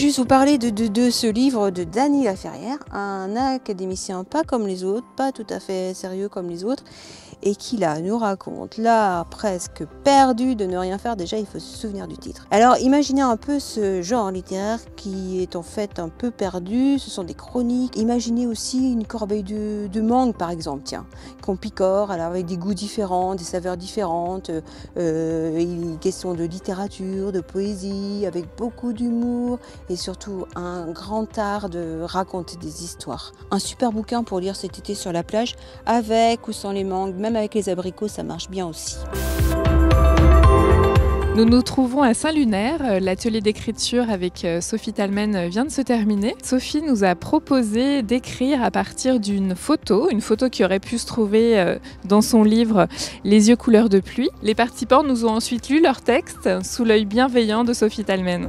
juste vous parler de ce livre de Dany Laferrière, un académicien pas comme les autres, pas tout à fait sérieux comme les autres, et qui là nous raconte, là presque perdu de ne rien faire, déjà il faut se souvenir du titre. Alors imaginez un peu ce genre littéraire qui est en fait un peu perdu, ce sont des chroniques. Imaginez aussi une corbeille de mangue par exemple, tiens, qu'on picore, alors avec des goûts différents, des saveurs différentes, une question de littérature, de poésie, avec beaucoup d'humour et surtout un grand art de raconter des histoires. Un super bouquin pour lire cet été sur la plage, avec ou sans les mangues, même avec les abricots, ça marche bien aussi. Nous nous trouvons à Saint-Lunaire. L'atelier d'écriture avec Sophie Talmen vient de se terminer. Sophie nous a proposé d'écrire à partir d'une photo qui aurait pu se trouver dans son livre Les yeux couleur de pluie. Les participants nous ont ensuite lu leur texte sous l'œil bienveillant de Sophie Talmen.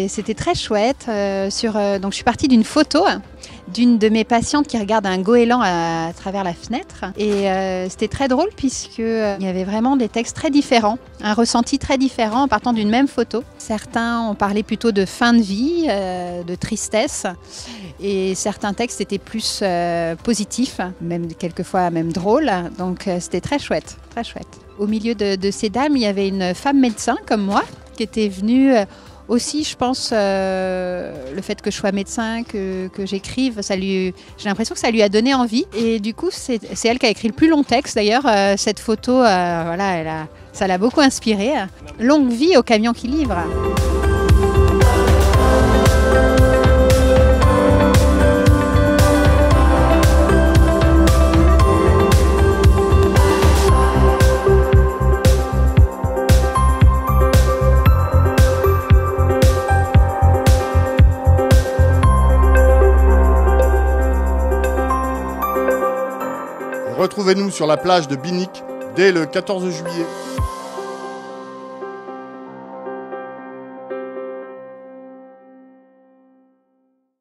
C'était très chouette. Donc je suis partie d'une photo d'une de mes patientes qui regarde un goéland à travers la fenêtre. Et c'était très drôle puisqu'il y avait vraiment des textes très différents, un ressenti très différent en partant d'une même photo. Certains ont parlé plutôt de fin de vie, de tristesse. Et certains textes étaient plus positifs, même quelquefois même drôles. Donc c'était très chouette, très chouette. Au milieu de ces dames, il y avait une femme médecin comme moi qui était venue... Aussi, je pense, le fait que je sois médecin, que j'écrive, j'ai l'impression que ça lui a donné envie. Et du coup, c'est elle qui a écrit le plus long texte. D'ailleurs, cette photo, voilà, ça l'a beaucoup inspirée. Longue vie au camion qui livre. Retrouvez-nous sur la plage de Binic dès le 14 juillet.